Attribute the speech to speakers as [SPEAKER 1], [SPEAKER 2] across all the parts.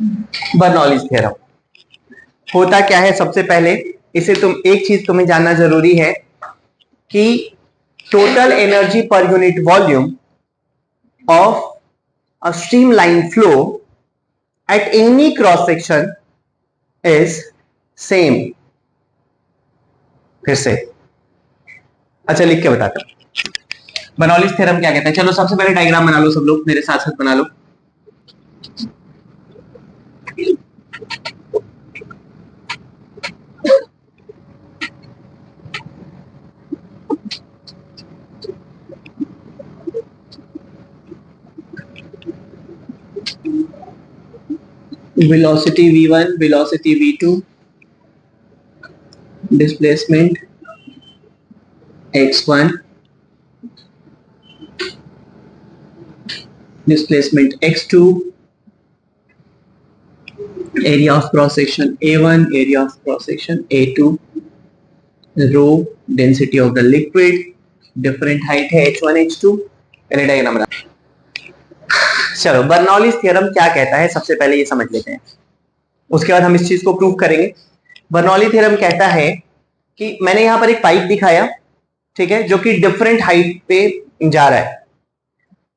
[SPEAKER 1] Bernoulli's theorem होता क्या है? सबसे पहले इसे एक चीज तुम्हें जानना जरूरी है कि total energy per unit volume of a streamline flow at any cross section is same. फिर से अच्छा लिख के बताता हूं बर्नौलीज थ्योरम क्या कहता है। चलो सबसे पहले डायग्राम बना लो, सब लोग मेरे साथ साथ बना लो। velocity v1, velocity v2, displacement x1, displacement x2, area of cross section a1, area of cross section a2, rho density of the liquid, different height है h1 h2। पहले डायग्राम बना। चलो बर्नौलीज थ्योरम क्या कहता है सबसे पहले ये समझ लेते हैं, उसके बाद हम इस चीज को प्रूव करेंगे। बर्नौली थ्योरम कहता है कि मैंने यहां पर एक पाइप दिखाया, ठीक है, जो कि डिफरेंट हाइट पे जा रहा है।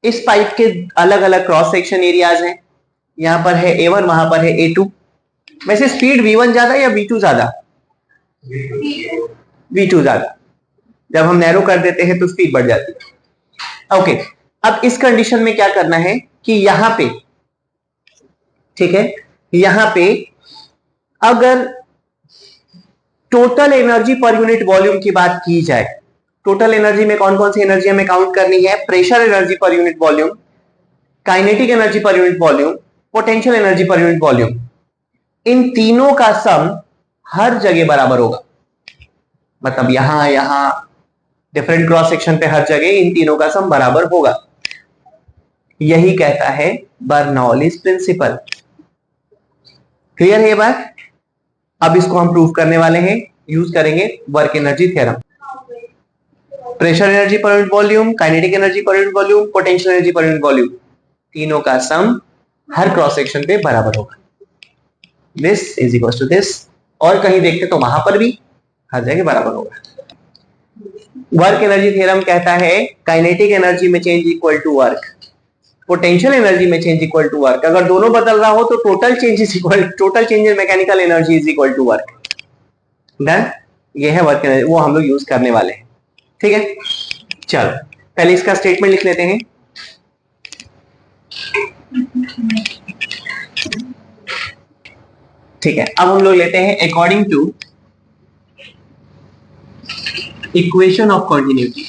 [SPEAKER 1] इस पाइप के अलग अलग क्रॉस सेक्शन एरियाज हैं, यहां पर है a1, वहां पर है a2। वैसे स्पीड v1 ज्यादा या v2 ज्यादा? v2 ज्यादा। जब हम नैरो कर देते हैं तो स्पीड बढ़ जाती है। ओके, अब इस कंडीशन में क्या करना है कि यहां पे, ठीक है, यहां पे अगर total energy per unit volume की बात की जाए, टोटल एनर्जी में कौन कौन सी एनर्जी हमें काउंट करनी है? Pressure energy per unit volume, kinetic energy per unit volume, potential energy per unit volume. इन तीनों का सम हर जगह बराबर होगा। मतलब यहां डिफरेंट क्रॉस सेक्शन पे हर जगह इन तीनों का सम बराबर होगा। यही कहता है बर्नौलीज प्रिंसिपल। क्लियर है ये बात? अब इसको हम प्रूव करने वाले हैं, यूज करेंगे work energy theorem. Pressure energy per unit volume, kinetic energy per unit volume, potential energy per unit volume, तीनों का सम हर क्रॉस सेक्शन पे बराबर होगा। This is equal to this, और कहीं देखते तो वहां पर भी हर जगह बराबर होगा। वर्क एनर्जी थ्योरम कहता है काइनेटिक एनर्जी में change equal to work, potential energy में चेंज इक्वल टू वर्क। अगर दोनों बदल रहा हो तो total change in mechanical energy is equal to work. Done? ये है वर्क एनर्जी, वो हम लोग यूज करने वाले हैं। ठीक है, चलो पहले इसका स्टेटमेंट लिख लेते हैं। ठीक है, अब हम लोग लेते हैं according to equation of continuity.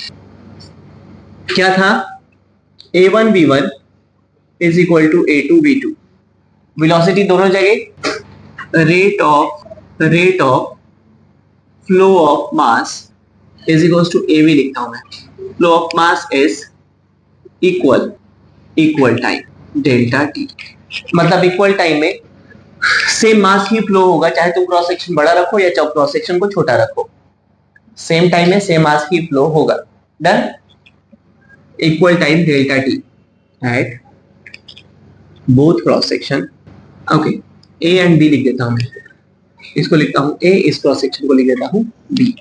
[SPEAKER 1] क्या था? a1 v1 is equal to a2 v2। Velocity दोनों जगह rate of flow of mass is equal to av लिखता हूं मैं। Flow of mass is equal time delta T. मतलब इक्वल टाइम में same mass ही फ्लो होगा, चाहे तुम क्रॉस सेक्शन बड़ा रखो या चाहे क्रॉस सेक्शन को छोटा रखो, सेम टाइम में सेम मास ही फ्लो होगा। Done? Equal time delta T at both cross section. Okay, A and B लिख देता हूं मैं, इसको लिखता हूं ए, इस क्रॉस सेक्शन को लिख देता हूं B,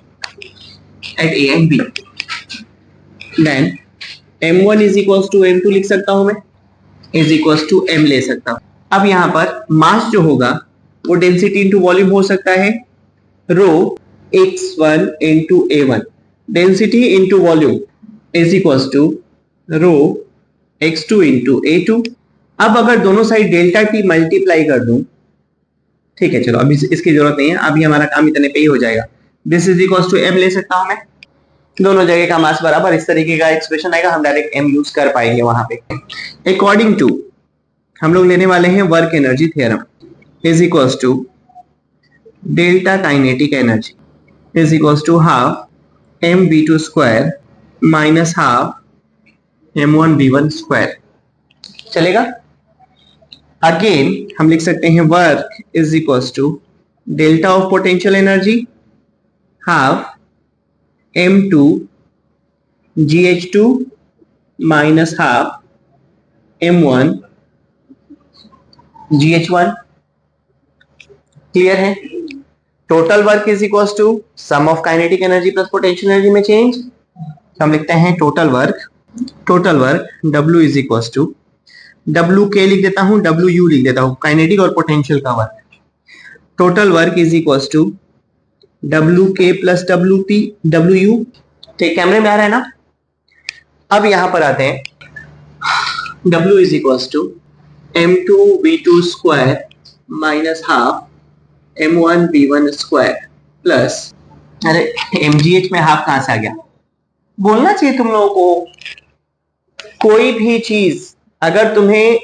[SPEAKER 1] at A and B. Then m1 is equal to m2 लिख सकता हूं मैं, इज इक्वल टू m ले सकता हूं। अब यहां पर मास जो होगा वो डेंसिटी इंटू वॉल्यूम हो सकता है, rho x1 into a1, density into volume is equal to rho x2 into a2। अब अगर दोनों साइड डेल्टा टी मल्टीप्लाई कर दूं, ठीक है, चलो अभी इसकी जरूरत नहीं है, अभी हमारा काम इतने पे ही हो जाएगा। This is equal to m ले सकता हूं मैं, दोनों जगह का मास बराबर, इस तरीके का एक्सप्रेशन आएगा, हम डायरेक्ट m यूज कर पाएंगे वहां पे। अकॉर्डिंग टू हम लोग लेने वाले हैं work energy theorem is equal to delta kinetic energy is equal to half mv2 square minus half m1 v1 square. चलेगा? अगेन हम लिख सकते हैं work is equal to delta of potential energy half m2 gh2 minus half m1 GH1। Clear है? Total work is equal to sum of kinetic energy plus potential energy में change. हम लिखते हैं total work W is equal to W के लिख देता हूं, WU लिख देता हूं, काइनेटिक और पोटेंशियल का work. Total work is equal to WK plus WU। ठीक, कैमरे में आ रहा है ना? अब यहां पर आते हैं, W is equal to M2V2 square minus half M1V1 square plus, अरे MGH में हाफ कहां से आ गया? बोलना चाहिए तुम लोगों को। कोई भी चीज अगर तुम्हें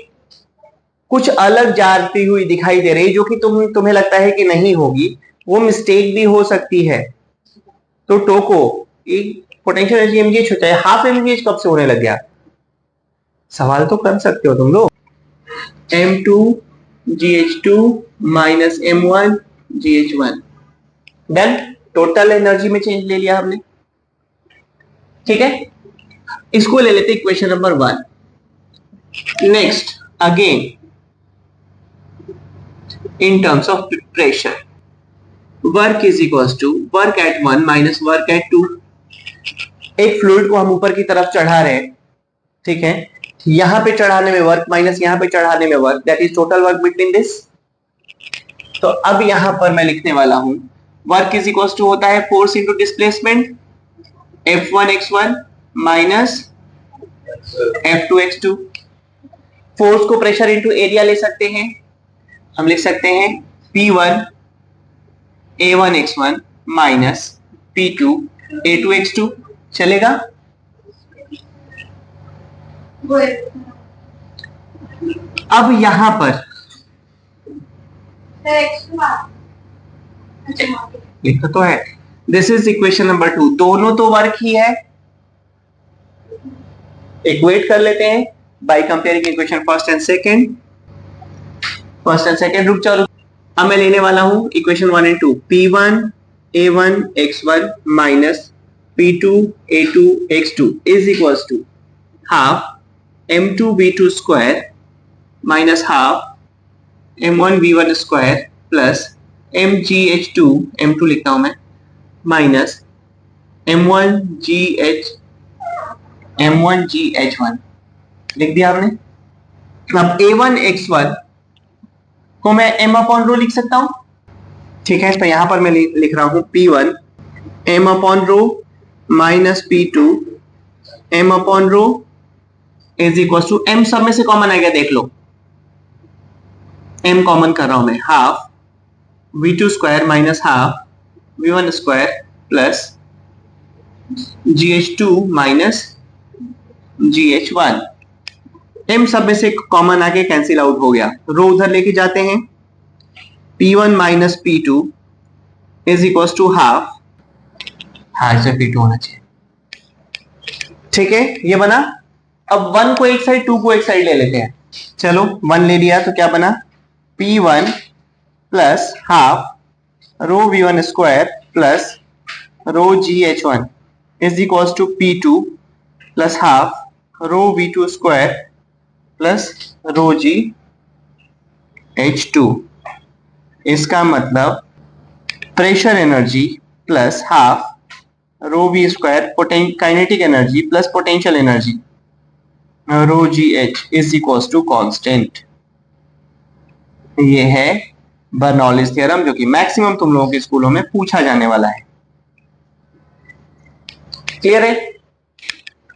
[SPEAKER 1] कुछ अलग जाती हुई दिखाई दे रही, जो कि तुम्हें लगता है कि नहीं होगी, वो मिस्टेक भी हो सकती है, तो टोको। एक पोटेंशियल एनर्जी MGH होता है, हाफ MGH कब से होने लग गया? सवाल तो कर सकते हो तुम लोग। M2GH2 minus M1GH1, done. Total energy में चेंज ले लिया हमने। ठीक है, इसको ले लेते equation number 1। Next again in terms of pressure, work is equal to work at 1 minus work at 2। एक फ्लूइड को हम ऊपर की तरफ चढ़ा रहे हैं, ठीक है, यहां पे चढ़ाने में वर्क माइनस यहां पे चढ़ाने में work, that is total work between this. तो अब यहां पर मैं लिखने वाला हूं वर्क इज इक्वल टू होता है force into displacement, F1x1 minus F2x2। Force को प्रेशर इंटू एरिया ले सकते हैं, हम लिख सकते हैं P1 A1x1 minus P2 A2x2। चलेगा? अब यहां पर लिखा तो है, दिस इज इक्वेशन नंबर 2। दोनों तो वर्क ही है, इक्वेट कर लेते हैं by comparing equation first and second. रुक जाओ, अब मैं लेने वाला हूं equation 1 and 2। P1 A1x1 minus P2 A2x2 is equal to half M2V2 square minus half M1V1 square plus MGH2, M2 लिखता हूं मैं, माइनस M1GH1 लिख दिया आपने। अब A1x1 को मैं M अपॉन रो लिख सकता हूं, ठीक है, तो यहां पर मैं लिख रहा हूं P1 M upon rho minus P2 M upon rho is equal to, M सब में से कॉमन आएगा, देख लो, M कॉमन कर रहा हूं मैं, half V2 square minus half V1 square plus GH2 minus GH1। M सब में से कॉमन आके कैंसिल आउट हो गया, रो उधर लेके जाते हैं, P1 minus P2 is equal to half, हाँ इसे P2 होना चाहिए, ठीक है, ये बना। अब 1 को एक साइड 2 को एक साइड ले लेते हैं। चलो 1 ले लिया तो क्या बना, P1 plus half rho V1 square plus rho GH1 is equal to P2 plus half rho V2 square plus rho GH2। इसका मतलब pressure energy plus half rho V square kinetic energy plus potential energy rho GH is equal to constant. ये है Bernoulli's theorem, जो कि maximum तुम लोगों के स्कूलों में पूछा जाने वाला है। क्लियर है?